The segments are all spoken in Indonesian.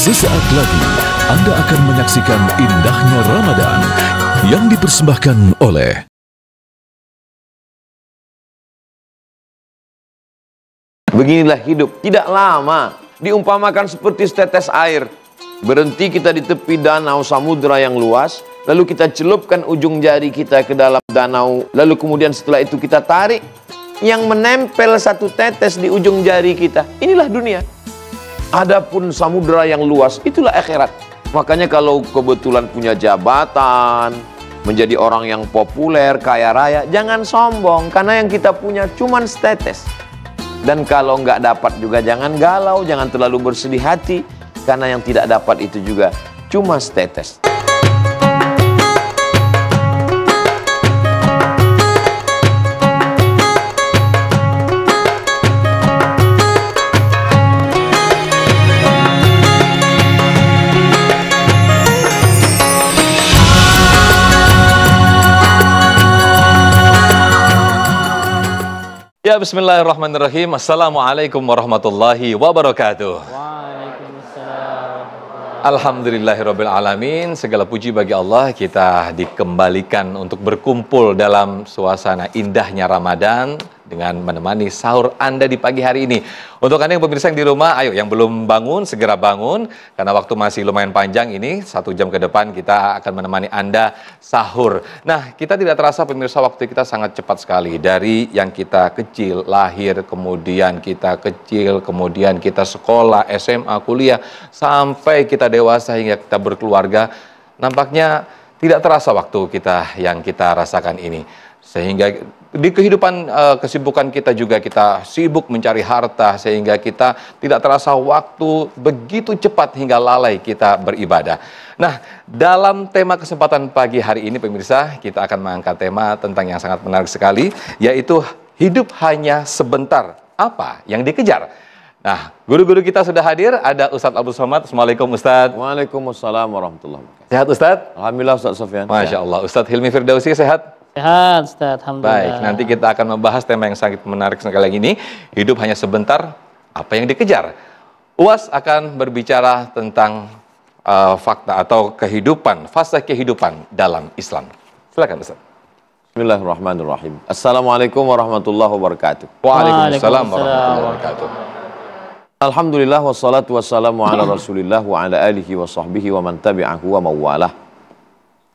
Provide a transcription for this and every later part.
Sesaat lagi Anda akan menyaksikan indahnya Ramadan yang dipersembahkan oleh Beginilah hidup, tidak lama, diumpamakan seperti setetes air. Berhenti kita di tepi danau samudera yang luas, lalu kita celupkan ujung jari kita ke dalam danau, lalu kemudian setelah itu kita tarik, yang menempel satu tetes di ujung jari kita. Inilah dunia. Adapun samudera yang luas, itulah akhirat. Makanya kalau kebetulan punya jabatan, menjadi orang yang populer, kaya raya, jangan sombong, karena yang kita punya cuman setetes. Dan kalau nggak dapat juga jangan galau, jangan terlalu bersedih hati, karena yang tidak dapat itu juga cuma setetes. Ya, bismillahirrahmanirrahim. Assalamualaikum warahmatullahi wabarakatuh. Alhamdulillahirabbil alamin. Segala puji bagi Allah, kita dikembalikan untuk berkumpul dalam suasana indahnya Ramadan dengan menemani sahur Anda di pagi hari ini. Untuk Anda yang pemirsa yang di rumah, ayo yang belum bangun segera bangun, karena waktu masih lumayan panjang ini, 1 jam ke depan kita akan menemani Anda sahur. Nah, kita tidak terasa pemirsa, waktu kita sangat cepat sekali. Dari yang kita kecil, lahir, kemudian kita kecil, kemudian kita sekolah, SMA, kuliah, sampai kita dewasa hingga kita berkeluarga, nampaknya tidak terasa waktu kita yang kita rasakan ini. Sehingga di kehidupan kesibukan kita juga kita sibuk mencari harta, sehingga kita tidak terasa waktu begitu cepat hingga lalai kita beribadah. Nah, dalam tema kesempatan pagi hari ini pemirsa, kita akan mengangkat tema tentang yang sangat menarik sekali, yaitu hidup hanya sebentar, apa yang dikejar? Nah, guru-guru kita sudah hadir, ada Ustadz Abdul Somad. Assalamualaikum Ustadz. Waalaikumsalam warahmatullahi wabarakatuh. Sehat Ustadz? Alhamdulillah Ustadz Sofyan. Masya Allah. Ustadz Hilmi Firdausi sehat? Sehat, Ustaz. Alhamdulillah. Baik, nanti kita akan membahas tema yang sangat menarik sekali ini. Hidup hanya sebentar, apa yang dikejar? UAS akan berbicara tentang fakta atau kehidupan, fase kehidupan dalam Islam. Silakan Ustaz. Bismillahirrahmanirrahim. Assalamualaikum warahmatullahi wabarakatuh. Waalaikumsalam warahmatullahi wabarakatuh. Alhamdulillah wassalatu wassalamu ala rasulillah wa ala alihi wa sahbihi wa man tabi'ahu wa mawalah.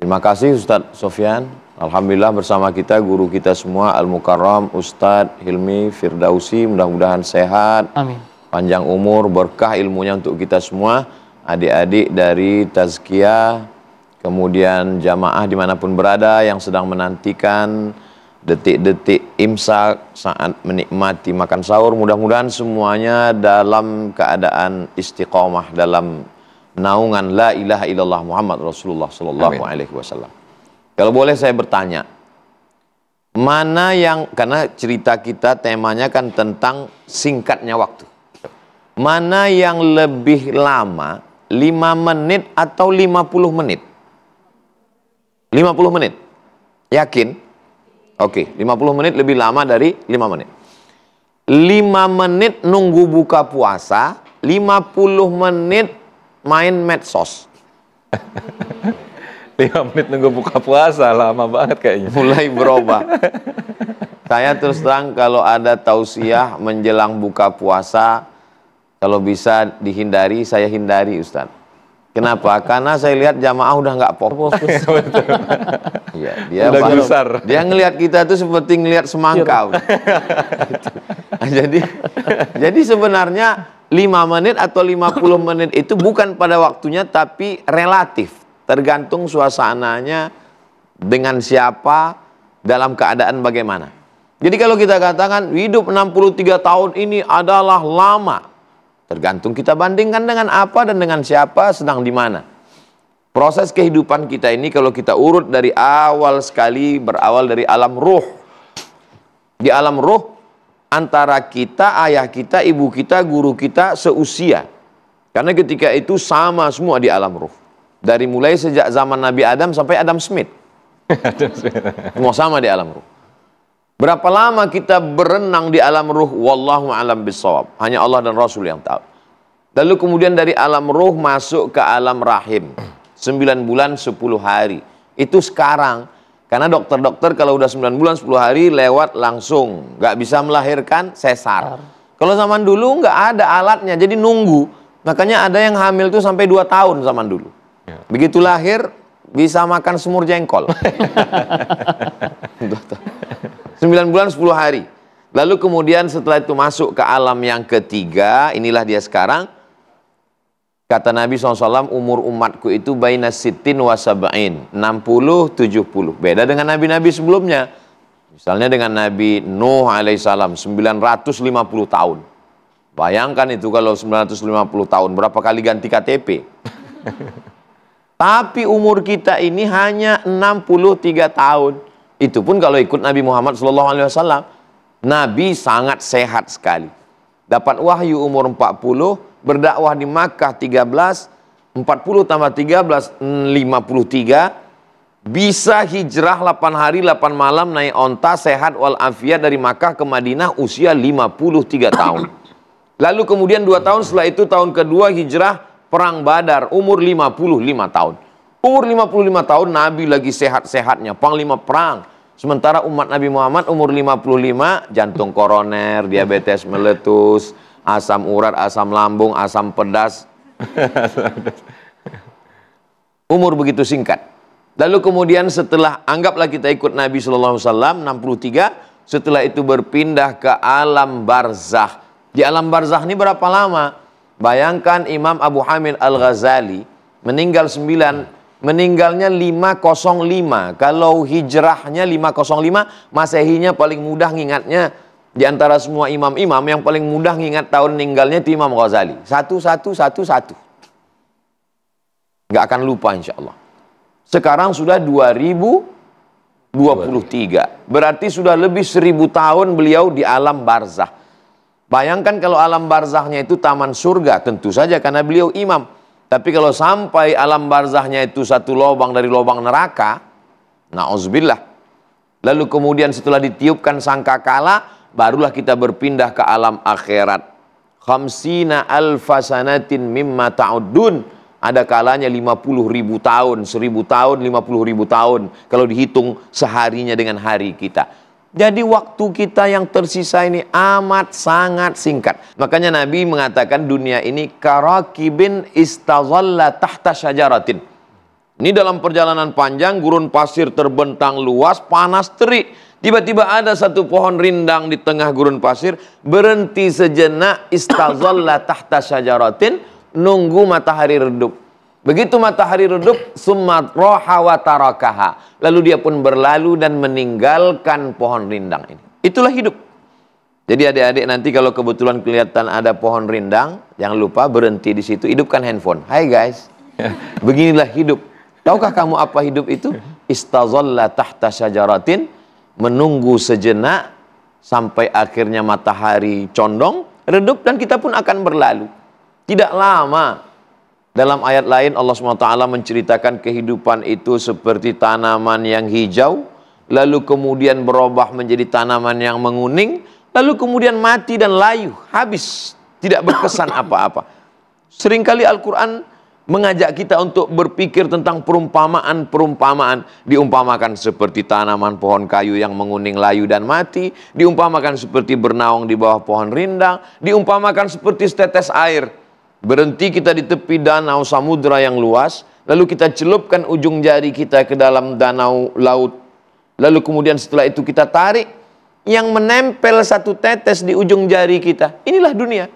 Terima kasih Ustadz Sofyan. Alhamdulillah bersama kita guru kita semua Al-Mukarram Ustadz Hilmi Firdausi, mudah-mudahan sehat, amin, panjang umur, berkah ilmunya untuk kita semua, adik-adik dari Tazkiyah, kemudian jamaah dimanapun berada yang sedang menantikan detik-detik imsak saat menikmati makan sahur, mudah-mudahan semuanya dalam keadaan istiqomah dalam naungan la ilaha illallah Muhammad Rasulullah sallallahu alaihi wasallam. Kalau boleh saya bertanya, mana yang, karena cerita kita temanya kan tentang singkatnya waktu, mana yang lebih lama, 5 menit atau 50 menit? 50 menit? Yakin? Oke, 50 menit lebih lama dari 5 menit. 5 menit nunggu buka puasa, 50 menit main medsos. 5 menit nunggu buka puasa, lama banget kayaknya. Mulai berubah. Saya terus terang kalau ada tausiah menjelang buka puasa, kalau bisa dihindari, saya hindari Ustaz. Kenapa? Karena saya lihat jamaah udah nggak fokus. Ya, dia ngelihat kita tuh seperti ngelihat semangka. Jadi sebenarnya 5 menit atau 50 menit itu bukan pada waktunya, tapi relatif. Tergantung suasananya, dengan siapa, dalam keadaan bagaimana. Jadi kalau kita katakan hidup 63 tahun ini adalah lama, tergantung kita bandingkan dengan apa dan dengan siapa, sedang di mana. Proses kehidupan kita ini kalau kita urut dari awal sekali, berawal dari alam ruh. Di alam ruh, antara kita, ayah kita, ibu kita, guru kita seusia. Karena ketika itu sama semua di alam ruh. Dari mulai sejak zaman Nabi Adam sampai Adam Smith. Semua sama di alam ruh. Berapa lama kita berenang di alam ruh? Wallahu a'lam bishawab. Hanya Allah dan Rasul yang tahu. Lalu kemudian dari alam ruh masuk ke alam rahim. 9 bulan 10 hari. Itu sekarang. Karena dokter-dokter kalau udah 9 bulan 10 hari lewat langsung. Nggak bisa melahirkan, sesar. Kalau zaman dulu nggak ada alatnya, jadi nunggu. Makanya ada yang hamil tuh sampai 2 tahun zaman dulu. Begitu lahir, bisa makan semur jengkol. 9 bulan 10 hari. Lalu kemudian setelah itu masuk ke alam yang ketiga, inilah dia sekarang. Kata Nabi SAW, umur umatku itu baina sittin wa sab'in, 60-70. Beda dengan nabi-nabi sebelumnya. Misalnya dengan Nabi Nuh alaihissalam, 950 tahun. Bayangkan itu kalau 950 tahun, berapa kali ganti KTP. Tapi umur kita ini hanya 63 tahun. Itu pun kalau ikut Nabi Muhammad SAW. Nabi sangat sehat sekali. Dapat wahyu umur 40, berdakwah di Makkah 13, 40 tambah 13, 53. Bisa hijrah 8 hari 8 malam naik onta sehat walafiat dari Makkah ke Madinah usia 53 tahun. Lalu kemudian 2 tahun setelah itu tahun kedua hijrah perang Badar umur 55 tahun. Umur 55 tahun Nabi lagi sehat-sehatnya, panglima perang. Sementara umat Nabi Muhammad umur 55 jantung koroner, diabetes meletus, asam urat, asam lambung, asam pedas. Umur begitu singkat. Lalu kemudian setelah anggaplah kita ikut Nabi SAW 63, setelah itu berpindah ke alam barzakh. Di alam barzakh ini berapa lama? Bayangkan Imam Abu Hamid Al-Ghazali meninggalnya 505. Kalau hijrahnya 505, Masehinya paling mudah ngingatnya. Di antara semua imam-imam yang paling mudah ngingat tahun meninggalnya itu Imam Ghazali. 1111. Nggak akan lupa insya Allah. Sekarang sudah 2023. Berarti sudah lebih 1000 tahun beliau di alam barzakh. Bayangkan kalau alam barzakhnya itu taman surga, tentu saja karena beliau imam. Tapi kalau sampai alam barzakhnya itu satu lubang dari lubang neraka, na'udzubillah. Lalu kemudian setelah ditiupkan sangkakala, barulah kita berpindah ke alam akhirat. Khamsina alfa sanatin mimma ta'uddun. Ada kalanya 50.000 tahun, 1000 tahun, 50.000 tahun. Kalau dihitung seharinya dengan hari kita. Jadi waktu kita yang tersisa ini amat sangat singkat. Makanya Nabi mengatakan dunia ini karakibin istazalla tahta syajaratin. Ini dalam perjalanan panjang, gurun pasir terbentang luas, panas terik. Tiba-tiba ada satu pohon rindang di tengah gurun pasir, berhenti sejenak, istazalla tahta syajaratin, nunggu matahari redup. Begitu matahari redup, summa roha wa tarakaha. Lalu dia pun berlalu dan meninggalkan pohon rindang ini. Itulah hidup. Jadi adik-adik nanti kalau kebetulan kelihatan ada pohon rindang, jangan lupa berhenti di situ, hidupkan handphone. Hai guys, beginilah hidup. Tahukah kamu apa hidup itu? Istazalla tahta syajaratin, menunggu sejenak sampai akhirnya matahari condong, redup dan kita pun akan berlalu. Tidak lama. Dalam ayat lain Allah SWT menceritakan kehidupan itu seperti tanaman yang hijau, lalu kemudian berubah menjadi tanaman yang menguning, lalu kemudian mati dan layu, habis, tidak berkesan apa-apa. Seringkali Al-Quran mengajak kita untuk berpikir tentang perumpamaan-perumpamaan. Diumpamakan seperti tanaman pohon kayu yang menguning, layu dan mati, diumpamakan seperti bernaung di bawah pohon rindang, diumpamakan seperti setetes air. Berhenti kita di tepi danau samudra yang luas, lalu kita celupkan ujung jari kita ke dalam danau laut. Lalu kemudian setelah itu kita tarik, yang menempel satu tetes di ujung jari kita. Inilah dunia.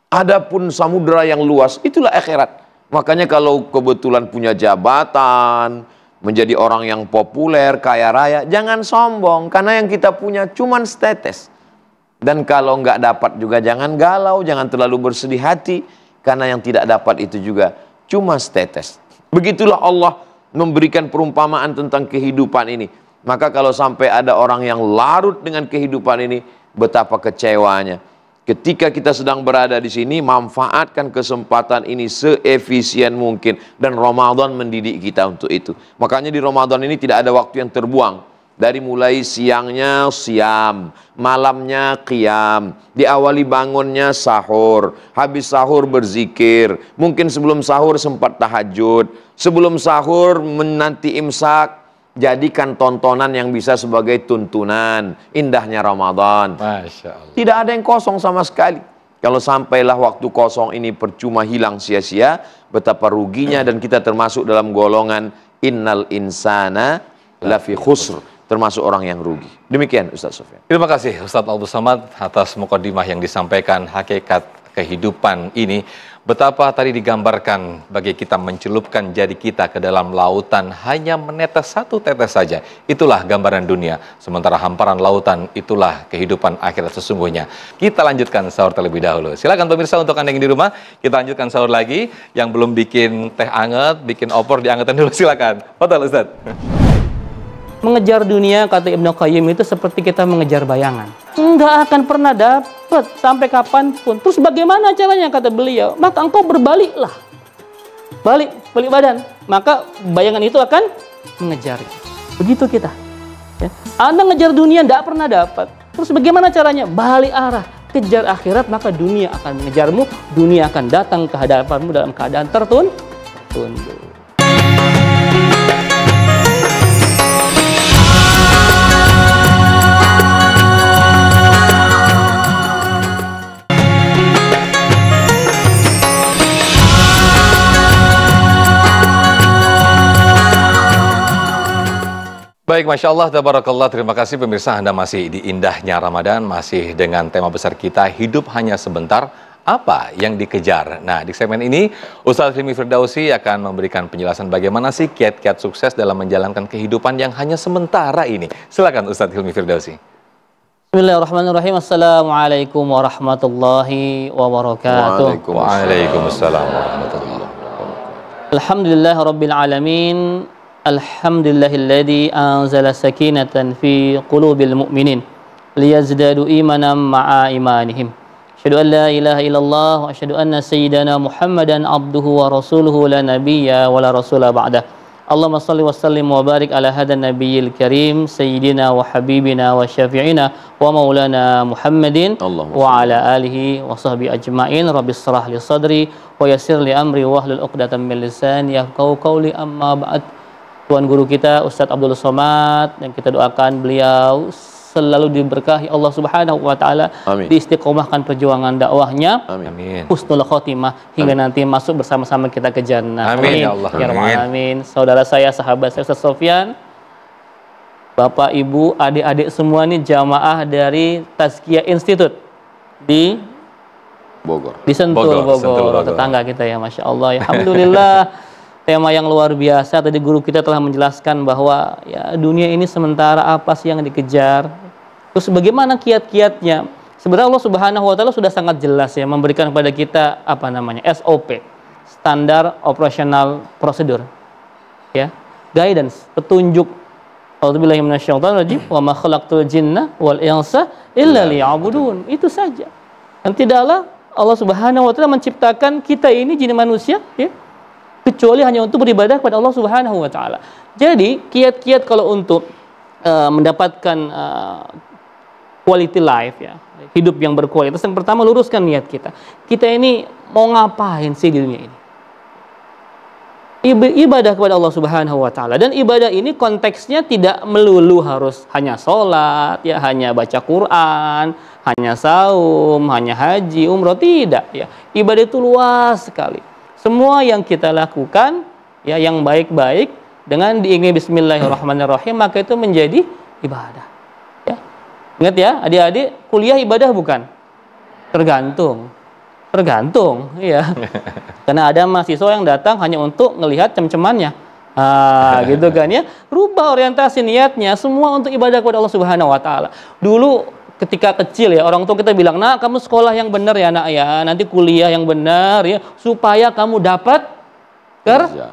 Adapun samudra yang luas, itulah akhirat. Makanya kalau kebetulan punya jabatan, menjadi orang yang populer, kaya raya, jangan sombong, karena yang kita punya cuman setetes. Dan kalau nggak dapat juga jangan galau, jangan terlalu bersedih hati, karena yang tidak dapat itu juga cuma setetes. Begitulah Allah memberikan perumpamaan tentang kehidupan ini. Maka kalau sampai ada orang yang larut dengan kehidupan ini, betapa kecewanya. Ketika kita sedang berada di sini, manfaatkan kesempatan ini seefisien mungkin. Dan Ramadan mendidik kita untuk itu. Makanya di Ramadan ini tidak ada waktu yang terbuang. Dari mulai siangnya siam, malamnya qiyam, diawali bangunnya sahur, habis sahur berzikir, mungkin sebelum sahur sempat tahajud, sebelum sahur menanti imsak. Jadikan tontonan yang bisa sebagai tuntunan indahnya Ramadan. Masya Allah. Tidak ada yang kosong sama sekali. Kalau sampailah waktu kosong ini percuma hilang sia-sia, betapa ruginya, dan kita termasuk dalam golongan innal insana lafi khusr, termasuk orang yang rugi. Demikian Ustaz Sofyan. Terima kasih Ustadz Abdul Somad atas mukadimah yang disampaikan hakikat kehidupan ini. Betapa tadi digambarkan bagi kita mencelupkan jari kita ke dalam lautan hanya menetes satu tetes saja. Itulah gambaran dunia. Sementara hamparan lautan itulah kehidupan akhirat sesungguhnya. Kita lanjutkan sahur terlebih dahulu. Silakan pemirsa, untuk Anda yang di rumah, kita lanjutkan sahur lagi. Yang belum bikin teh anget, bikin opor diangetin dulu, silakan. Fadhal Ustaz. Mengejar dunia, kata Ibnu Qayyim, itu seperti kita mengejar bayangan. Enggak akan pernah dapat sampai kapanpun. Terus bagaimana caranya, kata beliau? Maka engkau berbaliklah. Balik badan. Maka bayangan itu akan mengejar. Begitu kita. Ya. Anda ngejar dunia, enggak pernah dapat. Terus bagaimana caranya? Balik arah. Kejar akhirat, maka dunia akan mengejarmu. Dunia akan datang ke hadapanmu dalam keadaan tertunduk. Baik, Masya Allah, tabarakallah, terima kasih pemirsa. Anda masih di indahnya Ramadan, masih dengan tema besar kita, hidup hanya sebentar, apa yang dikejar? Nah, di segmen ini, Ustadz Hilmi Firdausi akan memberikan penjelasan bagaimana sih kiat-kiat sukses dalam menjalankan kehidupan yang hanya sementara ini. Silakan Ustadz Hilmi Firdausi. Bismillahirrahmanirrahim. Assalamualaikum warahmatullahi wabarakatuh. Waalaikumsalam warahmatullahi wabarakatuh. Alhamdulillah Rabbil Alamin. Alhamdulillahilladzi anzala sakinatan fi qulubil mu'minin liyazdadu imanan ma'a imanihim. Asyhadu an la ilaha illallah wa asyhadu anna sayyidana Muhammadan abduhu wa rasuluhu la nabiyya wa la rasula ba'dah. Allahumma salli wa sallim wa barik ala hadan nabiyil karim sayyidina wa habibina wa syafi'ina wa maulana Muhammadin wa ala alihi wa sahbihi ajma'in. Rabbis shrah li sadri wa yassir li amri wa hlul 'uqdatam min lisani yafqahu qawli, amma ba'd. Tuan guru kita Ustadz Abdul Somad, yang kita doakan beliau selalu diberkahi Allah Subhanahu wa taala, diistiqomahkan perjuangan dakwahnya, husnul khotimah hingga nanti masuk bersama-sama kita ke jannah. Amin ya Allah. Ya Rabbal alamin. Saudara saya, sahabat saya Ustaz Sofyan, Bapak Ibu, adik-adik semua ini jamaah dari Tazkiyah Institute di Bogor. Di Sentul, Bogor. Tetangga kita ya, Masya Allah. Alhamdulillah. Tema yang luar biasa. Tadi guru kita telah menjelaskan bahwa ya dunia ini sementara, apa sih yang dikejar. Terus bagaimana kiat-kiatnya. Sebenarnya Allah Subhanahu wa taala sudah sangat jelas ya memberikan kepada kita apa namanya SOP, standar operational procedure. Ya, guidance, petunjuk. A'udzubillahi minasyaitonir rajim. Wa ma khalaqtul jinna wal insa illa liya'budun. Itu saja. Dan tidaklah Allah Subhanahu wa taala menciptakan kita ini jin manusia ya, kecuali hanya untuk beribadah kepada Allah Subhanahu wa taala. Jadi, kiat-kiat kalau untuk mendapatkan quality life ya, hidup yang berkualitas, yang pertama luruskan niat kita. Kita ini mau ngapain sih di dunia ini? Ibadah kepada Allah Subhanahu wa taala, dan ibadah ini konteksnya tidak melulu harus hanya sholat ya, hanya baca Quran, hanya saum, hanya haji, umroh, tidak ya. Ibadah itu luas sekali. Semua yang kita lakukan ya yang baik-baik dengan diiringi bismillahirrahmanirrahim, maka itu menjadi ibadah. Ya. Ingat ya, adik-adik, kuliah ibadah bukan? Tergantung. Ya. Karena ada mahasiswa yang datang hanya untuk melihat cem-cemannya. Gitu kan ya. Rubah orientasi niatnya, semua untuk ibadah kepada Allah Subhanahu wa taala. Dulu ketika kecil ya, orang tua kita bilang, "Nak, kamu sekolah yang benar ya, Nak ya. Nanti kuliah yang benar ya, supaya kamu dapat kerja."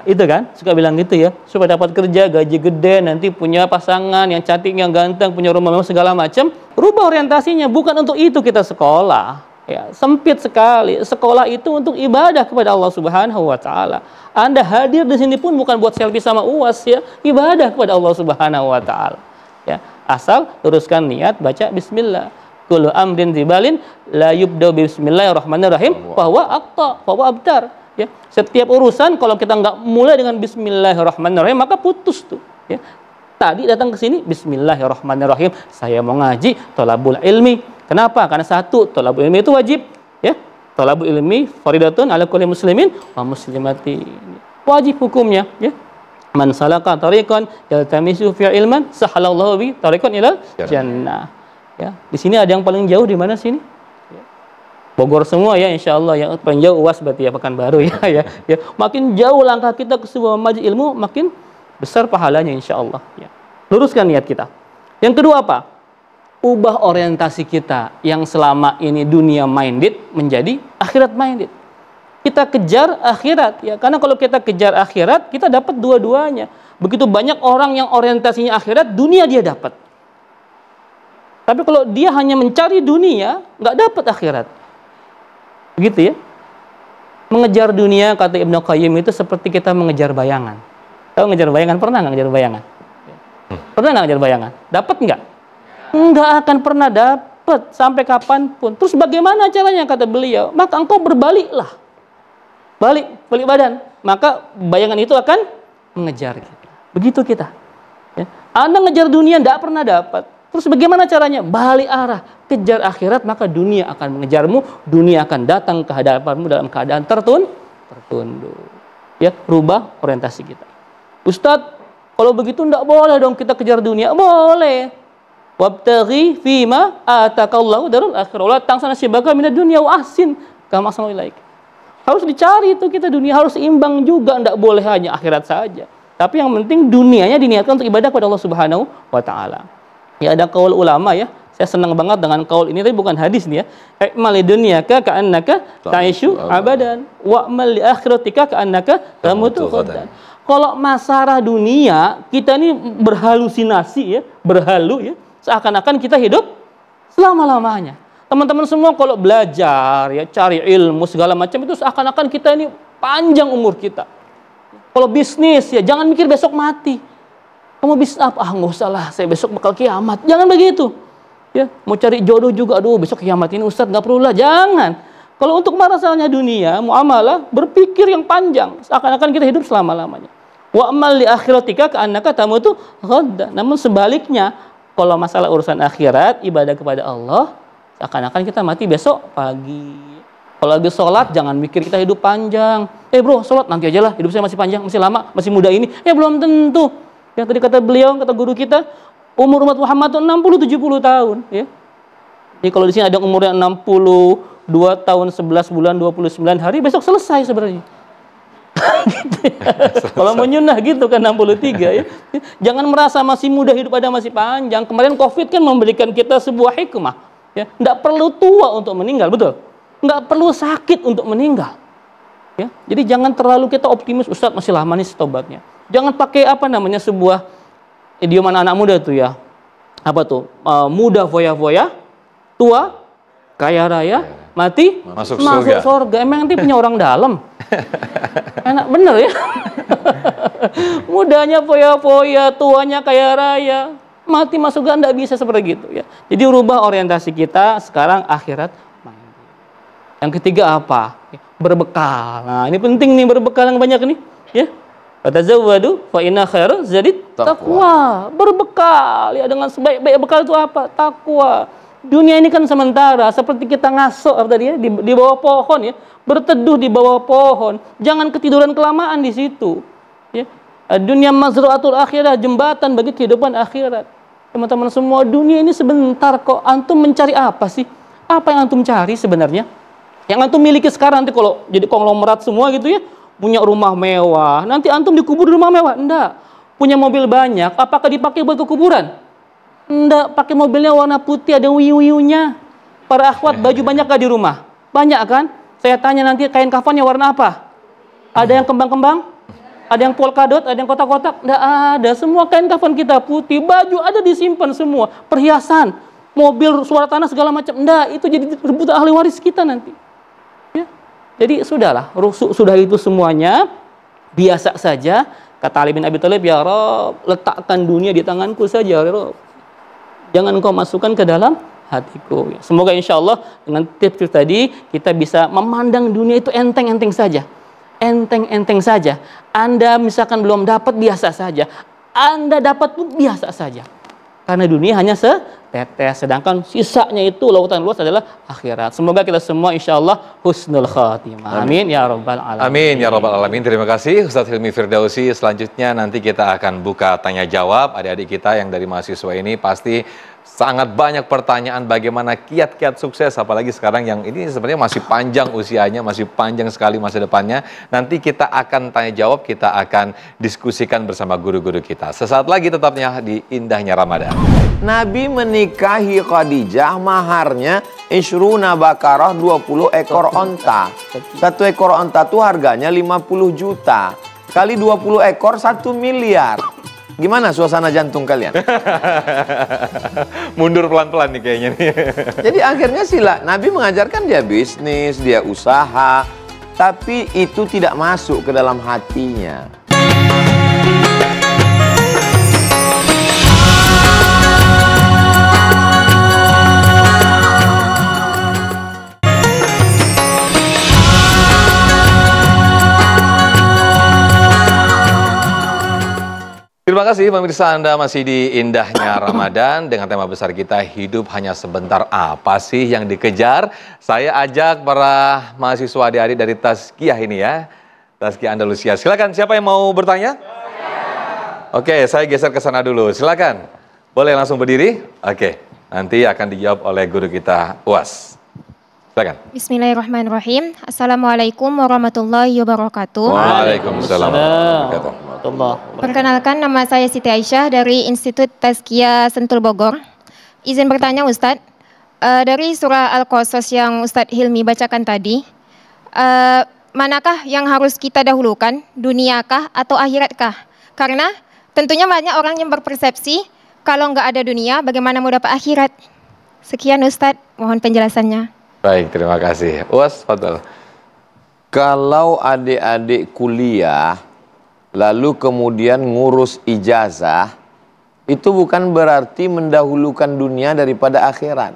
Itu kan? Suka bilang gitu ya. Supaya dapat kerja, gaji gede, nanti punya pasangan yang cantik, yang ganteng, punya rumah segala macam. Rubah orientasinya, bukan untuk itu kita sekolah. Ya, sempit sekali. Sekolah itu untuk ibadah kepada Allah Subhanahu wa taala. Anda hadir di sini pun bukan buat selfie sama UAS ya, ibadah kepada Allah Subhanahu wa taala. Ya, asal luruskan niat, baca bismillah. Kullu amrin dzibalin la yubda bismillahirrahmanirrahim fa huwa aqta, fa huwa abtar. Ya, setiap urusan kalau kita nggak mulai dengan bismillahirrahmanirrahim maka putus tuh, ya. Tadi datang ke sini bismillahirrahmanirrahim, saya mau ngaji thalabul ilmi. Kenapa? Karena satu, thalabul ilmi itu wajib, ya. Thalabul ilmi faridatun ala kulli muslimin wa muslimati. Wajib hukumnya, ya. Man salaka tariqan yaltamisu fi ilman sahalallahu bi tariqan ilal jannah. Ya. Di sini ada yang paling jauh di mana sini? Ya. Bogor semua ya, insyaallah. Yang paling jauh UAS berarti ya, Pekanbaru ya, ya. Makin jauh langkah kita ke sebuah majlis ilmu, makin besar pahalanya insyaallah, ya. Luruskan niat kita. Yang kedua apa? Ubah orientasi kita yang selama ini dunia minded menjadi akhirat minded. Kita kejar akhirat, ya, karena kalau kita kejar akhirat kita dapat dua-duanya. Begitu banyak orang yang orientasinya akhirat, dunia dia dapat. Tapi kalau dia hanya mencari dunia, nggak dapat akhirat. Begitu ya. Mengejar dunia, kata Ibnu Qayyim, itu seperti kita mengejar bayangan. Tahu ngejar bayangan? Pernah nggak ngejar bayangan? Pernah nggak ngejar bayangan? Dapat nggak? Nggak akan pernah dapat sampai kapanpun. Terus bagaimana caranya, kata beliau? Maka engkau berbaliklah, balik badan, maka bayangan itu akan mengejar kita. Begitu kita, ya. Anda ngejar dunia nggak pernah dapat. Terus bagaimana caranya? Balik arah, kejar akhirat, maka dunia akan mengejarmu, dunia akan datang ke hadapanmu dalam keadaan tertunduk. Ya, rubah orientasi kita. Ustadz, kalau begitu nggak boleh dong kita kejar dunia. Boleh. Wabtaghi fima atakallahu darul akhirah. Wala tansa nasibaka minad dunya wa ahsin kama ahsana ilaik. Harus dicari itu kita dunia, harus imbang juga, enggak boleh hanya akhirat saja. Tapi yang penting dunianya diniatkan untuk ibadah kepada Allah Subhanahu wa taala. Ya, ada qaul ulama ya. Saya senang banget dengan qaul ini, tapi bukan hadis nih ya. I'mal dunyaka ka'annaka ta'ishu abadan wa'mal li akhiratika ka'annaka tamutu ghadan. Kalau masalah dunia, kita ini berhalusinasi ya, berhalu ya. Seakan-akan kita hidup selama-lamanya. Teman-teman semua kalau belajar ya, cari ilmu segala macam itu seakan-akan kita ini panjang umur kita. Kalau bisnis ya, jangan mikir besok mati. Kamu bisnis apa? Ah, nggak usah lah, saya besok bakal kiamat. Jangan begitu. Ya, mau cari jodoh juga, aduh besok kiamat ini Ustadz, nggak perlu lah, jangan. Kalau untuk masalahnya dunia, muamalah, berpikir yang panjang, seakan-akan kita hidup selama-lamanya. Wa amal li akhiratika ka'annaka tamutu ghadda. Namun sebaliknya, kalau masalah urusan akhirat, ibadah kepada Allah, seakan-akan kita mati besok pagi. Kalau lagi sholat, jangan mikir kita hidup panjang. Bro, sholat nanti aja lah, hidup saya masih panjang, masih lama, masih muda ini. Belum tentu. Yang tadi kata beliau, kata guru kita, umur umat Muhammad itu 60-70 tahun. Ya. Jadi kalau di sini ada umurnya 62 tahun, 11 bulan, 29 hari, besok selesai sebenarnya. Gitu ya. Kalau menyunah gitu kan 63 ya. Jangan merasa masih muda, hidup ada masih panjang. Kemarin Covid kan memberikan kita sebuah hikmah ya. Nggak perlu tua untuk meninggal, betul? Nggak perlu sakit untuk meninggal ya. Jadi jangan terlalu kita optimis, Ustadz masih lama nih tobatnya. Jangan pakai apa namanya sebuah idiom anak muda tuh ya. Apa tuh? Muda foya-foya, tua kaya raya, mati masuk surga. Emang nanti punya orang dalam. Enak bener ya. Mudanya foya-foya, tuanya kaya raya, mati masuk surga, enggak bisa seperti itu ya. Jadi rubah orientasi kita sekarang akhirat. Yang ketiga apa? Berbekal. Nah, ini penting nih, berbekal yang banyak nih ya. Fatazawwadu fa inna khairaz zadi taqwa. Berbekal ya, dengan sebaik-baik bekal itu apa? Takwa. Dunia ini kan sementara, seperti kita ngaso tadi ya, di bawah pohon ya, berteduh di bawah pohon. Jangan ketiduran kelamaan di situ. Ya. Dunia mazra'atul akhirah, jembatan bagi kehidupan akhirat. Teman-teman semua, dunia ini sebentar kok. Antum mencari apa sih? Apa yang antum cari sebenarnya? Yang antum miliki sekarang, nanti kalau jadi konglomerat semua gitu ya, punya rumah mewah, nanti antum dikubur di rumah mewah? Enggak. Punya mobil banyak, apakah dipakai buat kekuburan? Enggak, pakai mobilnya warna putih, ada wiu-wiunya. Para akhwat, baju banyak gak di rumah? Banyak kan? Saya tanya nanti kain kafannya warna apa? Ada yang kembang-kembang? Ada yang polkadot? Ada yang kotak-kotak? Enggak ada, semua kain kafan kita putih. Baju ada disimpan semua. Perhiasan, mobil, suara tanah segala macam. Enggak, itu jadi rebutan ahli waris kita nanti. Ya. Jadi sudahlah, sudah itu semuanya biasa saja. Kata Ali bin Abi Thalib, ya Rabb, letakkan dunia di tanganku saja, ya Rabb. Jangan engkau masukkan ke dalam hatiku. Semoga insya Allah dengan tips-tips tadi kita bisa memandang dunia itu enteng-enteng saja. Enteng-enteng saja. Anda misalkan belum dapat, biasa saja. Anda dapat pun biasa saja. Karena dunia hanya setetes, sedangkan sisanya itu lautan luas adalah akhirat. Semoga kita semua insya Allah husnul khatimah. Amin ya rabbal alamin. Amin ya rabbal alamin. Terima kasih Ustadz Hilmi Firdausi. Selanjutnya nanti kita akan buka tanya jawab. Adik-adik kita yang dari mahasiswa ini pasti sangat banyak pertanyaan bagaimana kiat-kiat sukses, apalagi sekarang yang ini sebenarnya masih panjang usianya, masih panjang sekali masa depannya. Nanti kita akan tanya jawab, kita akan diskusikan bersama guru-guru kita. Sesaat lagi tetapnya di Indahnya Ramadan. Nabi menikahi Khadijah, maharnya Ishruna Bakarah, 20 ekor onta. Satu ekor onta itu harganya 50 juta. Kali 20 ekor 1 miliar. Gimana suasana jantung kalian? Mundur pelan-pelan nih kayaknya nih. Jadi akhirnya Nabi mengajarkan dia bisnis, dia usaha, tapi itu tidak masuk ke dalam hatinya. Terima kasih pemirsa, Anda masih di Indahnya Ramadan dengan tema besar kita, hidup hanya sebentar. Apa sih yang dikejar? Saya ajak para mahasiswa adik-adik dari Tazkiyah ini ya, Tazkiyah Andalusia. Silakan, siapa yang mau bertanya? Oke, saya geser ke sana dulu. Silakan. Boleh langsung berdiri? Oke, nanti akan dijawab oleh guru kita, UAS. Silakan. Bismillahirrahmanirrahim. Assalamualaikum warahmatullahi wabarakatuh. Waalaikumsalam warahmatullahi wabarakatuh. Perkenalkan, nama saya Siti Aisyah dari Institut Tazkiyah Sentul Bogor. Izin bertanya Ustadz, dari surah Al-Qasas yang Ustadz Hilmi bacakan tadi, manakah yang harus kita dahulukan, duniakah atau akhiratkah? Karena tentunya banyak orang yang berpersepsi, kalau nggak ada dunia, bagaimana mau dapat akhirat? Sekian Ustadz, mohon penjelasannya. Baik, terima kasih. UAS, fadhal. Kalau adik-adik kuliah, lalu kemudian ngurus ijazah, itu bukan berarti mendahulukan dunia daripada akhirat.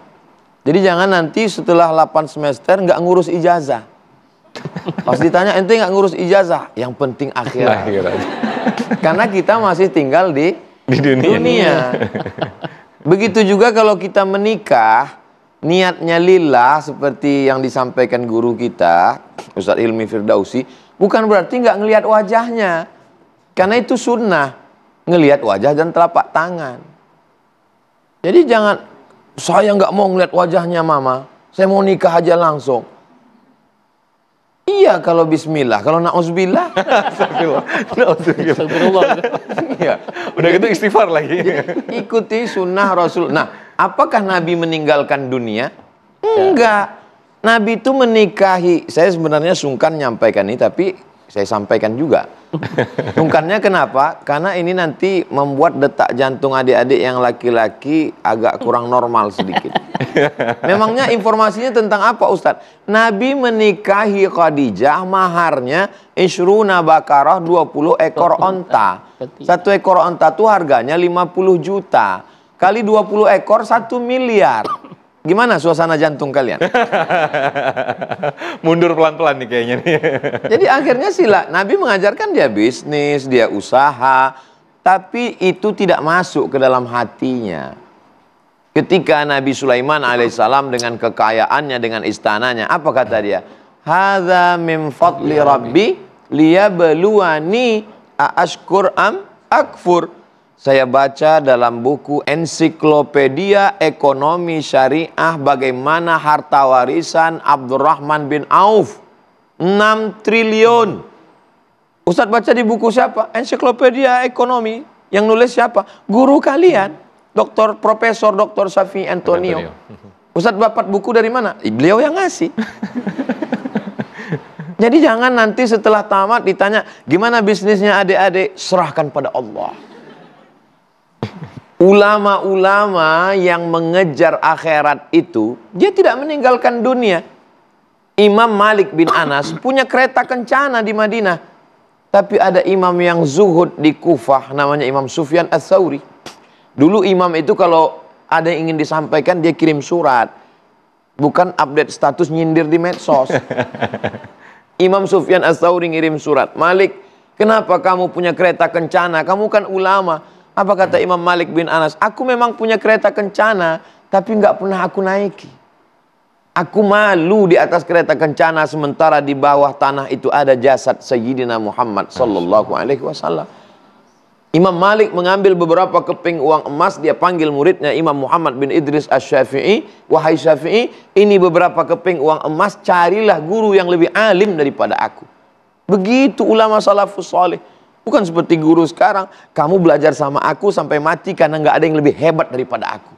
Jadi jangan nanti setelah 8 semester nggak ngurus ijazah. Pas ditanya, ente nggak ngurus ijazah, yang penting akhirat. Karena kita masih tinggal di dunia. Begitu juga kalau kita menikah, niatnya lillah seperti yang disampaikan guru kita, Ustadz Hilmi Firdausi, bukan berarti nggak ngelihat wajahnya. Karena itu sunnah, ngelihat wajah dan telapak tangan. Jadi jangan, saya nggak mau ngelihat wajahnya mama, saya mau nikah aja langsung. Iya kalau bismillah, kalau na'udzubillah. Astagfirullah. Iya. Udah gitu istighfar lagi. Ikuti sunnah Rasul. Nah, apakah Nabi meninggalkan dunia? Enggak. Nabi itu menikahi. Saya sebenarnya sungkan nyampaikan ini, tapi saya sampaikan juga. Sungkannya kenapa? Karena ini nanti membuat detak jantung adik-adik yang laki-laki agak kurang normal sedikit. Memangnya informasinya tentang apa Ustadz? Nabi menikahi Khadijah, maharnya Ishruna Bakarah, 20 ekor onta. Satu ekor onta itu harganya 50 juta. Kali 20 ekor 1 miliar. Gimana suasana jantung kalian? Mundur pelan-pelan nih kayaknya nih. Jadi akhirnya Nabi mengajarkan dia bisnis, dia usaha, tapi itu tidak masuk ke dalam hatinya. Ketika Nabi Sulaiman alaihissalam dengan kekayaannya, dengan istananya, apa kata dia? Hadza min fadli rabbi liyabluwani aashkur am akfur. Saya baca dalam buku Ensiklopedia Ekonomi Syariah bagaimana harta warisan Abdurrahman bin Auf 6 triliun. Ustadz baca di buku siapa? Ensiklopedia Ekonomi. Yang nulis siapa? Guru kalian, Profesor Dr. Safi Antonio. Ustadz dapat buku dari mana? Beliau yang ngasih. Jadi jangan nanti setelah tamat ditanya, gimana bisnisnya adik-adik? Serahkan pada Allah. Ulama-ulama yang mengejar akhirat itu, dia tidak meninggalkan dunia. Imam Malik bin Anas punya kereta kencana di Madinah. Tapi ada imam yang zuhud di Kufah, namanya Imam Sufyan Ats-Tsauri. Dulu imam itu kalau ada yang ingin disampaikan, dia kirim surat. Bukan update status nyindir di medsos. Imam Sufyan Ats-Tsauri ngirim surat. Malik, kenapa kamu punya kereta kencana? Kamu kan ulama. Apa kata Imam Malik bin Anas? Aku memang punya kereta kencana, tapi nggak pernah aku naiki. Aku malu di atas kereta kencana, sementara di bawah tanah itu ada jasad Sayyidina Muhammad sallallahu alaihi wasallam. Imam Malik mengambil beberapa keping uang emas, dia panggil muridnya Imam Muhammad bin Idris Asy-Syafi'i, wahai Syafi'i, ini beberapa keping uang emas, carilah guru yang lebih alim daripada aku. Begitu ulama salafus saleh. Bukan seperti guru sekarang, kamu belajar sama aku sampai mati karena nggak ada yang lebih hebat daripada aku.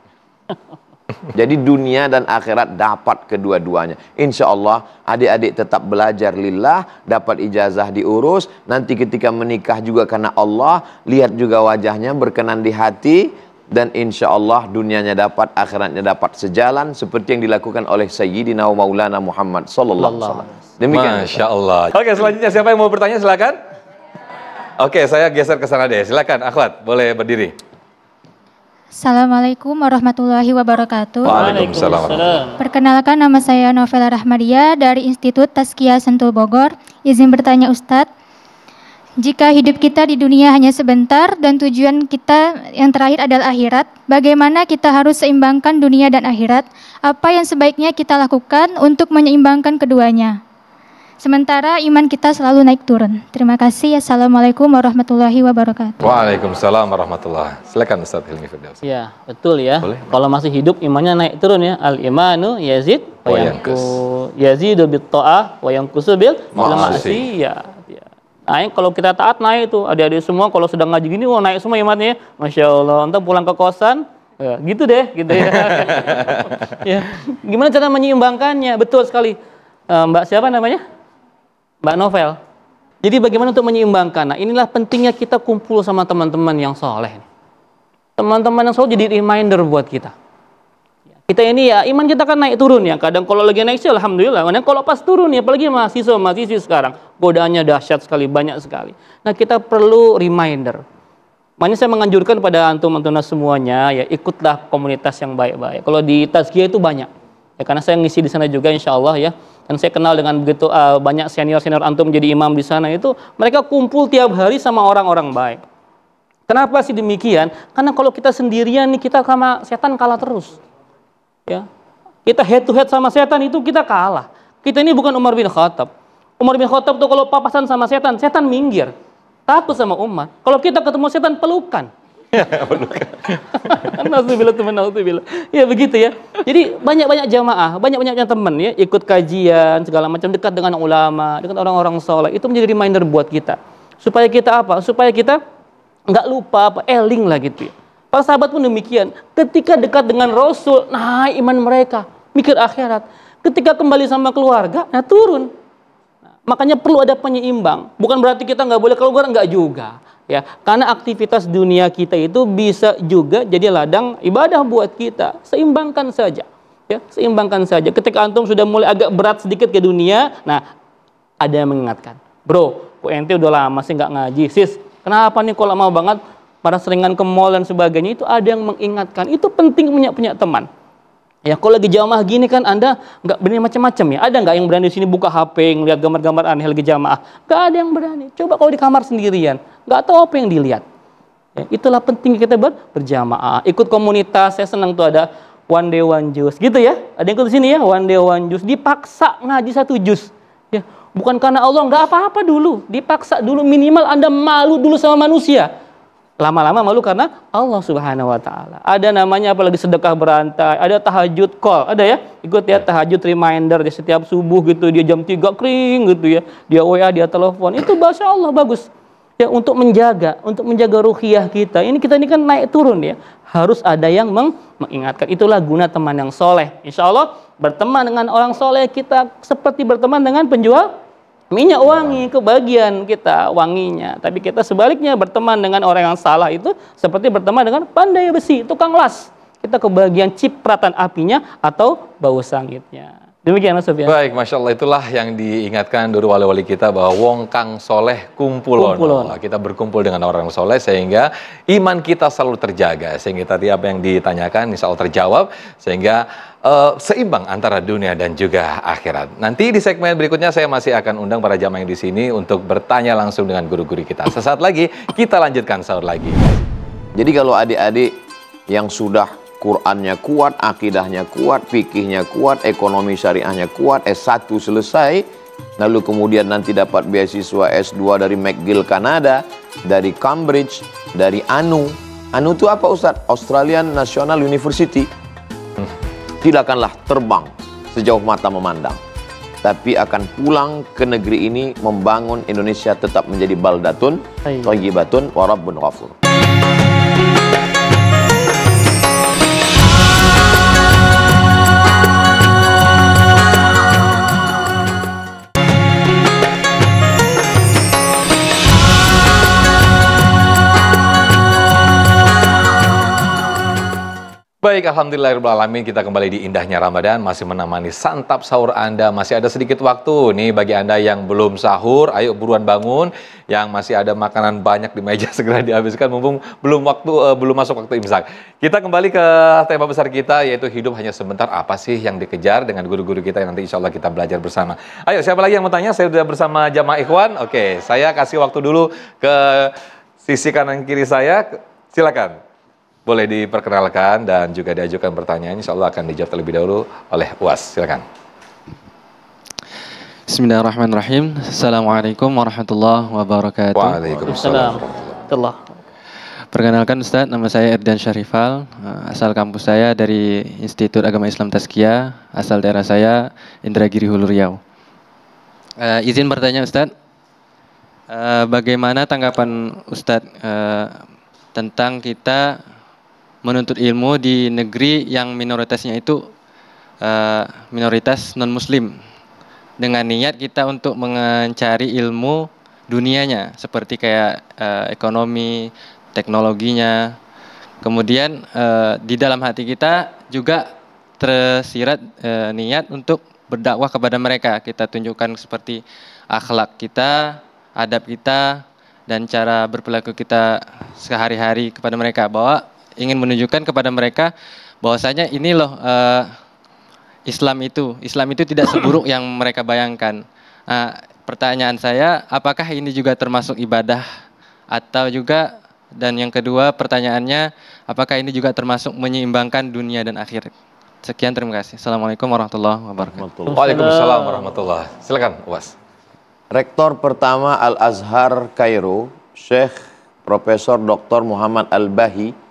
Jadi dunia dan akhirat dapat kedua-duanya. Insya Allah adik-adik tetap belajar lillah, dapat ijazah diurus. Nanti ketika menikah juga karena Allah, lihat juga wajahnya berkenan di hati. Dan insya Allah dunianya dapat, akhiratnya dapat sejalan seperti yang dilakukan oleh Sayyidina wa Maulana Muhammad sallallahu alaihi wasallam. Demikian. Masya Allah. Oke, selanjutnya siapa yang mau bertanya silakan. Oke, saya geser ke sana deh. Silakan, Akhwat, boleh berdiri. Assalamualaikum warahmatullahi wabarakatuh. Waalaikumsalam. Perkenalkan, nama saya Novela Rahmadia dari Institut Tazkiyah Sentul Bogor. Izin bertanya Ustadz, jika hidup kita di dunia hanya sebentar dan tujuan kita yang terakhir adalah akhirat, bagaimana kita harus seimbangkan dunia dan akhirat? Apa yang sebaiknya kita lakukan untuk menyeimbangkan keduanya? Sementara iman kita selalu naik turun. Terima kasih. Assalamualaikum warahmatullahi wabarakatuh. Waalaikumsalam warahmatullahi. Silakan Ustaz Hilmi Firdaus. Ya, betul ya. Boleh. Kalau masih hidup imannya naik turun ya. Al-imanu yazid wa yanqus. Yazidu bit ta'ah wa yanqusu bil ma'siyah. Ya. Naik kalau kita taat naik itu. Adik-adik semua kalau sedang ngaji gini, wah naik semua imannya. Masya Allah. Entah pulang ke kosan, ya, gitu deh, gitu ya. Ya. Gimana cara menyeimbangkannya? Betul sekali. Mbak siapa namanya? Mbak Novel. Jadi bagaimana untuk menyeimbangkan? Nah, inilah pentingnya kita kumpul sama teman-teman yang soleh. Teman-teman yang soleh jadi reminder buat kita. Kita ini ya, iman kita kan naik turun ya. Kadang kalau lagi naik sih alhamdulillah. Kadang kalau pas turun ya, apalagi mahasiswa sekarang. Godaannya dahsyat sekali, banyak sekali. Nah, kita perlu reminder. Makanya saya menganjurkan pada antum-antum semuanya, ya ikutlah komunitas yang baik-baik. Kalau di Tazkiyah itu banyak. Ya, karena saya ngisi di sana juga insya Allah ya. Dan saya kenal dengan begitu banyak senior-senior antum menjadi imam di sana itu, mereka kumpul tiap hari sama orang-orang baik. Kenapa sih demikian? Karena kalau kita sendirian nih, kita sama setan kalah terus. Ya. Kita head to head sama setan itu kita kalah. Kita ini bukan Umar bin Khattab. Umar bin Khattab tuh kalau papasan sama setan, setan minggir. Takut sama Umar. Kalau kita ketemu setan, pelukan. Nauzubillah. Ya begitu ya. Jadi banyak-banyak jamaah, banyak-banyak teman ya, ikut kajian segala macam, dekat dengan ulama, dekat orang-orang soleh. Itu menjadi reminder buat kita. Supaya kita apa? Supaya kita nggak lupa eling lah gitu ya. Para sahabat pun demikian. Ketika dekat dengan Rasul, naik iman mereka, mikir akhirat. Ketika kembali sama keluarga, nah turun. Makanya perlu ada penyeimbang. Bukan berarti kita nggak boleh keluar, nggak juga. Ya, karena aktivitas dunia kita itu bisa juga jadi ladang ibadah buat kita. Seimbangkan saja. Ya, seimbangkan saja. Ketika antum sudah mulai agak berat sedikit ke dunia, nah ada yang mengingatkan. Bro, kok ente udah lama sih nggak ngaji. Sis, kenapa nih kok lama banget? Pada seringan ke mall dan sebagainya itu ada yang mengingatkan. Itu penting punya teman. Ya, kalau lagi jamaah gini kan Anda nggak berani macam-macam ya. Ada nggak yang berani di sini buka HP, ngeliat gambar-gambar aneh lagi jamaah? Nggak ada yang berani. Coba kalau di kamar sendirian, nggak tahu apa yang dilihat. Ya, itulah penting kita berjamaah. Ikut komunitas, saya senang tuh ada one day one juz, gitu ya. Ada yang ikut di sini ya, one day one juz. Dipaksa ngaji 1 juz. Ya, bukan karena Allah, nggak apa-apa dulu. Dipaksa dulu, minimal Anda malu dulu sama manusia. Lama-lama malu karena Allah Subhanahu wa Ta'ala. Ada namanya apalagi sedekah berantai, ada tahajud call, ada ya, ikut ya tahajud reminder di setiap subuh gitu, dia jam 3 kering gitu ya, dia WA, dia telepon, itu Masya Allah bagus ya, untuk menjaga ruhiyah kita. Ini kita ini kan naik turun ya, harus ada yang mengingatkan. Itulah guna teman yang soleh. Insya Allah berteman dengan orang soleh kita seperti berteman dengan penjual minyak wangi, kebagian kita wanginya. Tapi kita sebaliknya berteman dengan orang yang salah itu seperti berteman dengan pandai besi, tukang las. Kita kebagian cipratan apinya atau bau sangitnya. Demikian Mas Sofyan. Baik, Masya Allah, itulah yang diingatkan dulu wali-wali kita bahwa wong kang soleh kumpulono. Kita berkumpul dengan orang soleh sehingga iman kita selalu terjaga. Sehingga tadi apa yang ditanyakan insya Allah terjawab. Sehingga seimbang antara dunia dan juga akhirat. Nanti di segmen berikutnya saya masih akan undang para jamaah yang di sini untuk bertanya langsung dengan guru-guru kita. Sesaat lagi kita lanjutkan sahur lagi. Jadi kalau adik-adik yang sudah Qur'annya kuat, akidahnya kuat, fikihnya kuat, ekonomi syariahnya kuat, S1 selesai, lalu kemudian nanti dapat beasiswa S2 dari McGill Kanada, dari Cambridge, dari ANU. ANU itu apa Ustaz? Australian National University. Silakanlah terbang sejauh mata memandang. Tapi akan pulang ke negeri ini membangun Indonesia tetap menjadi baldatun, thayyibatun, wa rabbun ghafur. Baik, alhamdulillahirrahmanirrahim, kita kembali di indahnya Ramadan, masih menemani santap sahur Anda. Masih ada sedikit waktu nih bagi Anda yang belum sahur, ayo buruan bangun. Yang masih ada makanan banyak di meja segera dihabiskan mumpung belum masuk waktu imsak. Kita kembali ke tema besar kita, yaitu hidup hanya sebentar. Apa sih yang dikejar dengan guru-guru kita yang nanti insya Allah kita belajar bersama. Ayo, siapa lagi yang mau tanya? Saya sudah bersama jamaah ikhwan. Oke, saya kasih waktu dulu ke sisi kanan kiri saya. Silakan. Boleh diperkenalkan dan juga diajukan pertanyaan. Insya Allah akan dijawab terlebih dahulu oleh UAS. Silakan. Bismillahirrahmanirrahim. Assalamualaikum warahmatullahi wabarakatuh. Waalaikumsalam. Perkenalkan Ustadz, nama saya Erdan Syarifal. Asal kampus saya dari Institut Agama Islam Tazkiyah. Asal daerah saya Indragiri Hulu Riau. Izin bertanya Ustadz, bagaimana tanggapan Ustadz tentang kita menuntut ilmu di negeri yang minoritasnya itu minoritas non-muslim, dengan niat kita untuk mencari ilmu dunianya seperti kayak ekonomi, teknologinya. Kemudian di dalam hati kita juga tersirat niat untuk berdakwah kepada mereka. Kita tunjukkan seperti akhlak kita, adab kita, dan cara berperilaku kita sehari-hari kepada mereka, bahwa ingin menunjukkan kepada mereka bahwasanya ini loh Islam itu tidak seburuk yang mereka bayangkan. Pertanyaan saya, apakah ini juga termasuk ibadah atau juga, dan yang kedua pertanyaannya, apakah ini juga termasuk menyeimbangkan dunia dan akhirat? Sekian, terima kasih. Assalamualaikum warahmatullahi wabarakatuh. Waalaikumsalam warahmatullahi. Silakan UAS. Rektor pertama Al-Azhar Kairo, Syekh Profesor Dr. Muhammad Al-Bahi,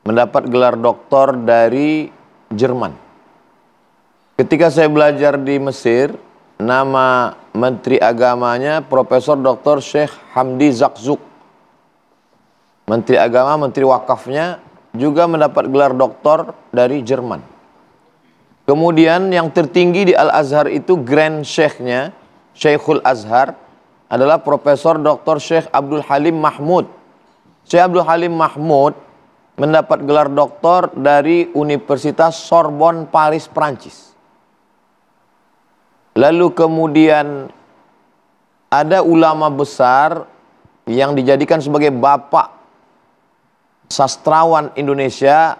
mendapat gelar doktor dari Jerman. Ketika saya belajar di Mesir, nama Menteri Agamanya Profesor Dr. Syekh Hamdi Zakzuk. Menteri Agama, Menteri Wakafnya juga mendapat gelar doktor dari Jerman. Kemudian yang tertinggi di Al-Azhar itu Grand Syekhnya, Syekhul Azhar, adalah Profesor Dr. Syekh Abdul Halim Mahmud. Syekh Abdul Halim Mahmud mendapat gelar doktor dari Universitas Sorbonne, Paris, Prancis. Lalu kemudian ada ulama besar yang dijadikan sebagai bapak sastrawan Indonesia,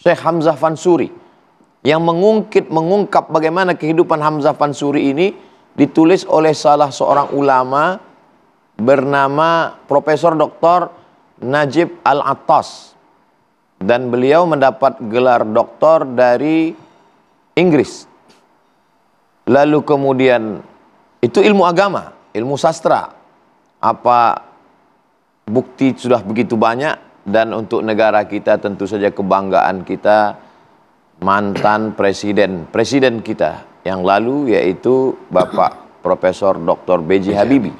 Syekh Hamzah Fansuri, yang mengungkap bagaimana kehidupan Hamzah Fansuri ini ditulis oleh salah seorang ulama bernama Profesor Dr. Najib Al-Attas. Dan beliau mendapat gelar doktor dari Inggris. Lalu kemudian itu ilmu agama, ilmu sastra. Apa bukti sudah begitu banyak, dan untuk negara kita tentu saja kebanggaan kita mantan presiden kita yang lalu, yaitu Bapak Profesor Dr. B.J. Habibie.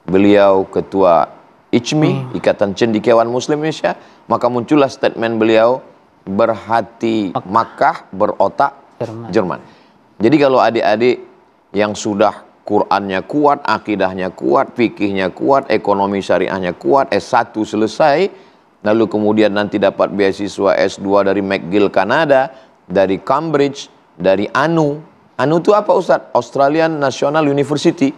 Beliau ketua ICMI, Ikatan Cendekiawan Muslim Indonesia. Maka muncullah statement beliau, berhati Makkah, berotak Jerman. Jadi kalau adik-adik yang sudah Qurannya kuat, akidahnya kuat, fikihnya kuat, ekonomi syariahnya kuat, S1 selesai, lalu kemudian nanti dapat beasiswa S2 dari McGill Kanada, dari Cambridge, dari ANU. ANU itu apa Ustaz? Australian National University.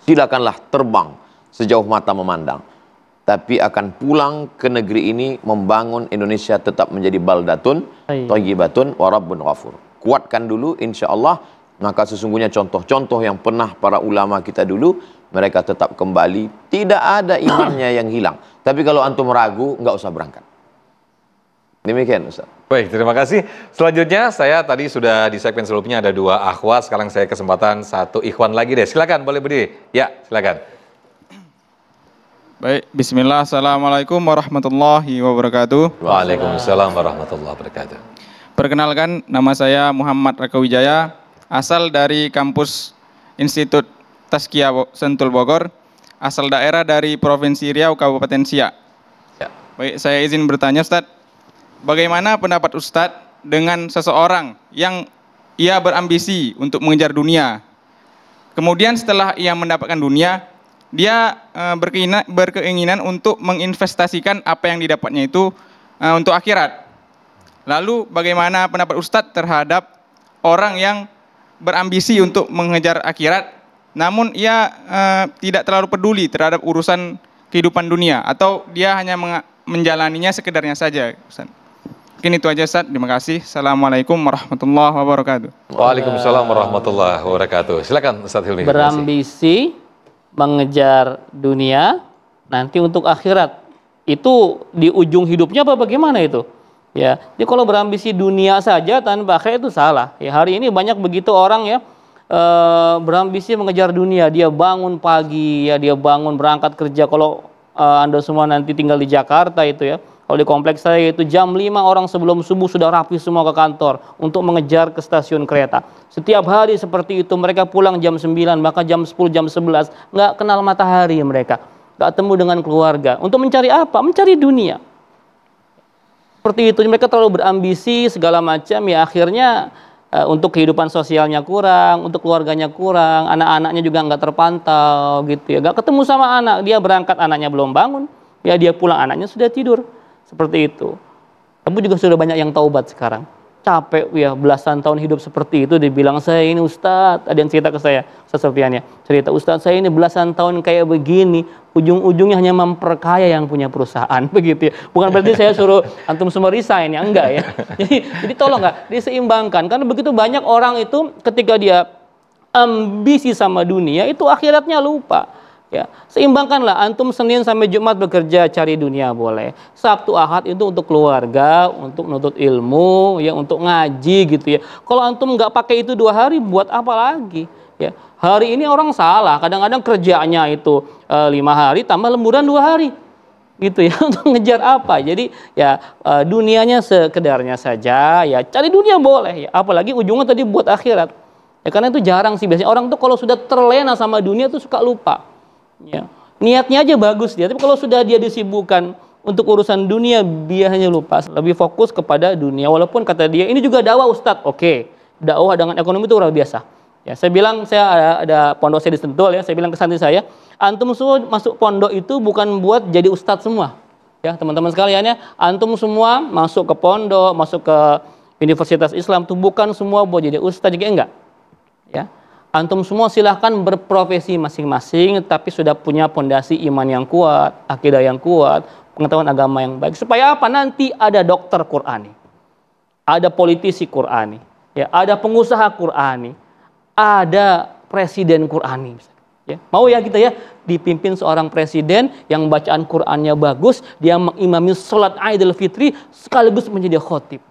Silakanlah terbang sejauh mata memandang. Tapi akan pulang ke negeri ini membangun Indonesia tetap menjadi baldatun, thayyibatun, wa rabbun ghafur. Kuatkan dulu insya Allah, maka sesungguhnya contoh-contoh yang pernah para ulama kita dulu, mereka tetap kembali, tidak ada imannya yang hilang. Tapi kalau antum ragu, nggak usah berangkat. Demikian Ustaz. Baik, terima kasih. Selanjutnya saya tadi sudah di segmen sebelumnya ada 2 akhwat, sekarang saya kesempatan 1 ikhwan lagi deh. Silakan, boleh berdiri. Ya, silakan. Baik, bismillah, assalamualaikum warahmatullahi wabarakatuh. Waalaikumsalam warahmatullahi wabarakatuh. Perkenalkan, nama saya Muhammad Raka Wijaya, asal dari kampus Institut Tazkiyah Sentul Bogor, asal daerah dari Provinsi Riau, Kabupaten Siak. Ya. Baik, saya izin bertanya Ustadz, bagaimana pendapat Ustadz dengan seseorang yang ia berambisi untuk mengejar dunia, kemudian setelah ia mendapatkan dunia, dia berkeinginan untuk menginvestasikan apa yang didapatnya itu untuk akhirat. Lalu bagaimana pendapat Ustadz terhadap orang yang berambisi untuk mengejar akhirat, namun ia tidak terlalu peduli terhadap urusan kehidupan dunia, atau dia hanya menjalaninya sekedarnya saja, Ustaz? Mungkin itu aja Ustaz, terima kasih. Assalamualaikum warahmatullahi wabarakatuh. Waalaikumsalam warahmatullahi wabarakatuh. Silakan Ustaz Hilmi. Berambisi mengejar dunia nanti untuk akhirat. Itu di ujung hidupnya apa bagaimana itu? Ya, jadi kalau berambisi dunia saja tanpa akhirat itu salah. Ya, hari ini banyak begitu orang ya berambisi mengejar dunia. Dia bangun pagi, ya dia bangun berangkat kerja. Kalau Anda semua nanti tinggal di Jakarta itu ya, kalau di kompleks saya itu jam 5 orang sebelum subuh sudah rapi semua ke kantor untuk mengejar ke stasiun kereta. Setiap hari seperti itu, mereka pulang jam 9, maka jam 10, jam 11 nggak kenal matahari mereka, nggak temu dengan keluarga. Untuk mencari apa? Mencari dunia. Seperti itu, mereka terlalu berambisi segala macam, ya akhirnya untuk kehidupan sosialnya kurang, untuk keluarganya kurang, anak-anaknya juga nggak terpantau gitu ya, nggak ketemu sama anak, dia berangkat anaknya belum bangun, ya dia pulang anaknya sudah tidur, seperti itu. Tapi juga sudah banyak yang taubat sekarang, capek ya belasan tahun hidup seperti itu, dibilang saya ini Ustadz, ada yang cerita ke saya, Ustadz Sofian ya, cerita Ustadz saya ini belasan tahun kayak begini, ujung-ujungnya hanya memperkaya yang punya perusahaan, begitu ya. Bukan berarti saya suruh antum semua resign ya, enggak ya. Jadi tolong nggak diseimbangkan, karena begitu banyak orang itu ketika dia ambisi sama dunia itu akhiratnya lupa. Ya, seimbangkanlah, antum Senin sampai Jumat bekerja cari dunia boleh. Sabtu Ahad itu untuk keluarga, untuk nuntut ilmu, ya untuk ngaji gitu ya. Kalau antum nggak pakai itu 2 hari, buat apa lagi? Ya, hari ini orang salah, kadang-kadang kerjanya itu 5 hari tambah lemburan 2 hari. Gitu ya, untuk ngejar apa? Jadi ya dunianya sekedarnya saja, ya cari dunia boleh ya, apalagi ujungnya tadi buat akhirat. Ya karena itu jarang sih biasanya orang tuh kalau sudah terlena sama dunia tuh suka lupa. Ya, niatnya aja bagus dia, tapi kalau sudah dia disibukkan untuk urusan dunia, dia hanya lupa, lebih fokus kepada dunia. Walaupun kata dia ini juga dakwah Ustadz, oke, dakwah dengan ekonomi itu luar biasa. Ya, saya bilang saya ada pondok saya di Sentul ya, saya bilang ke santri saya, antum semua masuk pondok itu bukan buat jadi Ustadz semua, ya teman-teman sekalian ya, antum semua masuk ke pondok, masuk ke Universitas Islam itu bukan semua buat jadi Ustadz juga enggak, ya. Antum semua silahkan berprofesi masing-masing, tapi sudah punya pondasi iman yang kuat, akidah yang kuat, pengetahuan agama yang baik. Supaya apa? Nanti ada dokter Qur'ani, ada politisi Qur'ani, ya, ada pengusaha Qur'ani, ada presiden Qur'ani. Ya. Mau ya kita ya dipimpin seorang presiden yang bacaan Qur'annya bagus, dia mengimami sholat Idul Fitri sekaligus menjadi khotib.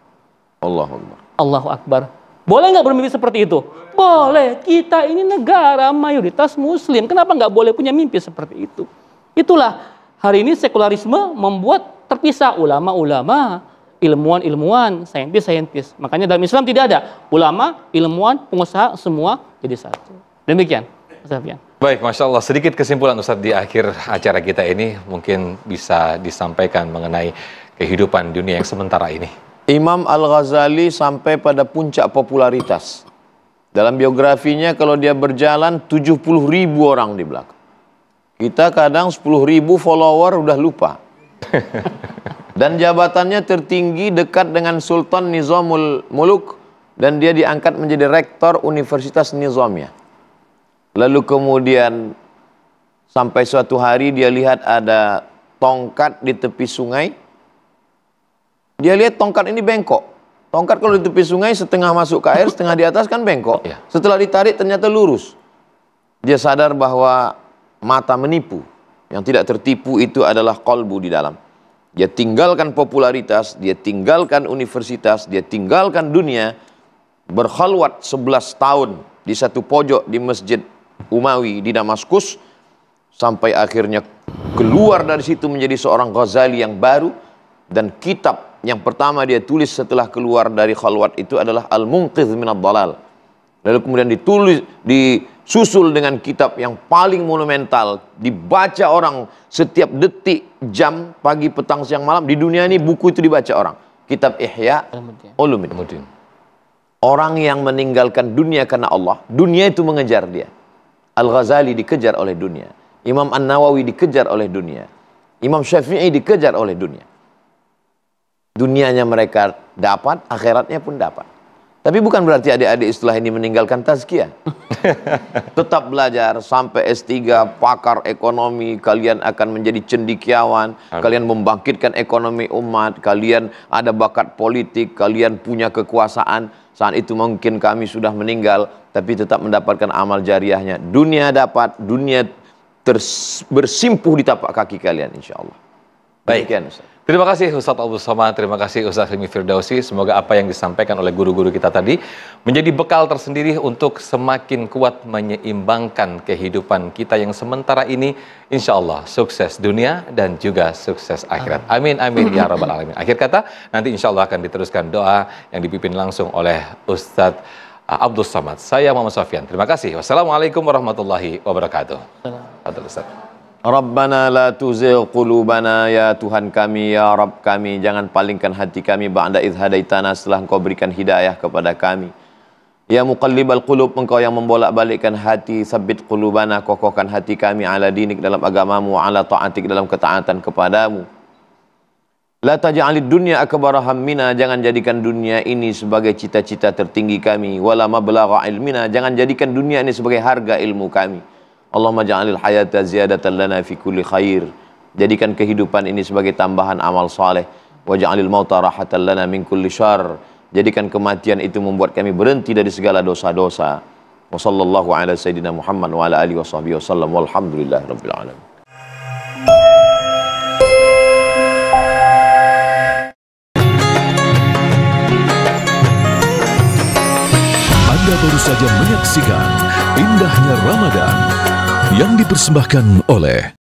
Allahu Akbar. Allahu Akbar. Boleh nggak bermimpi seperti itu? Boleh. Kita ini negara mayoritas Muslim. Kenapa nggak boleh punya mimpi seperti itu? Itulah hari ini sekularisme membuat terpisah ulama-ulama, ilmuwan-ilmuwan, saintis-saintis. Makanya dalam Islam tidak ada ulama, ilmuwan, pengusaha semua jadi satu. Demikian, Mas Sofian. Baik, Masya Allah. Sedikit kesimpulan Ustadz di akhir acara kita ini mungkin bisa disampaikan mengenai kehidupan dunia yang sementara ini. Imam Al-Ghazali sampai pada puncak popularitas Dalam biografinya kalau dia berjalan 70.000 orang di belakang. Kita kadang 10.000 follower udah lupa. Dan jabatannya tertinggi dekat dengan Sultan Nizamul Muluk, dan dia diangkat menjadi rektor Universitas Nizamiyah. Lalu kemudian sampai suatu hari dia lihat ada tongkat di tepi sungai. Dia lihat tongkat ini bengkok. Tongkat kalau di tepi sungai setengah masuk ke air, setengah di atas kan bengkok. Setelah ditarik ternyata lurus. Dia sadar bahwa mata menipu. Yang tidak tertipu itu adalah qalbu di dalam. Dia tinggalkan popularitas, dia tinggalkan universitas, dia tinggalkan dunia, berkhalwat 11 tahun di satu pojok di Masjid Umawi di Damaskus, sampai akhirnya keluar dari situ menjadi seorang Ghazali yang baru. Dan kitab yang pertama dia tulis setelah keluar dari khalwat itu adalah Al-Munqidh Minad Dhalal. Lalu kemudian disusul dengan kitab yang paling monumental, dibaca orang setiap detik, jam, pagi, petang, siang, malam. Di dunia ini buku itu dibaca orang. Kitab Ihya Ulumuddin. Orang yang meninggalkan dunia karena Allah, dunia itu mengejar dia. Al-Ghazali dikejar oleh dunia. Imam An-Nawawi dikejar oleh dunia. Imam Syafi'i dikejar oleh dunia. Dunianya mereka dapat, akhiratnya pun dapat. Tapi bukan berarti adik-adik setelah ini meninggalkan tazkiyah. Tetap belajar sampai S3, pakar ekonomi, kalian akan menjadi cendekiawan, kalian membangkitkan ekonomi umat, kalian ada bakat politik, kalian punya kekuasaan. Saat itu mungkin kami sudah meninggal, tapi tetap mendapatkan amal jariahnya. Dunia dapat, dunia bersimpuh di tapak kaki kalian, insya Allah. Baik. Demikian, Ustaz. Terima kasih Ustadz Abdul Somad, terima kasih Ustadz Hilmi Firdausi. Semoga apa yang disampaikan oleh guru-guru kita tadi menjadi bekal tersendiri untuk semakin kuat menyeimbangkan kehidupan kita yang sementara ini. Insya Allah sukses dunia dan juga sukses akhirat. Amin, amin, ya rabbal alamin. Akhir kata, nanti insya Allah akan diteruskan doa yang dipimpin langsung oleh Ustadz Abdul Somad. Saya Muhammad Sofyan. Terima kasih. Wassalamualaikum warahmatullahi wabarakatuh. Ustadz. Rabbana la tuzigh qulubana, ya Tuhan kami, ya Rabb kami, jangan palingkan hati kami ba'da idh hadaitana, setelah Engkau berikan hidayah kepada kami. Ya muqallibal qulub, Engkau yang membolak-balikkan hati, sabbit qulubana, kokohkan hati kami ala dinik, dalam agamamu, ala ta'atik, dalam ketaatan kepadamu. La taj'alid dunya akbara hammina, jangan jadikan dunia ini sebagai cita-cita tertinggi kami, wala mablagha ilmina, jangan jadikan dunia ini sebagai harga ilmu kami. Allahumma ja'alil hayata ziyadatan lana fi kulli khair, jadikan kehidupan ini sebagai tambahan amal saleh. Wa ja'alil mauta rahatan lana min kulli syarr, jadikan kematian itu membuat kami berhenti dari segala dosa-dosa. Wa sallallahu ala sayyidina Muhammad wa ala alihi wa sahbihi wasallam, walhamdulillahi rabbil alamin. Anda baru saja menyaksikan Indahnya Ramadan yang dipersembahkan oleh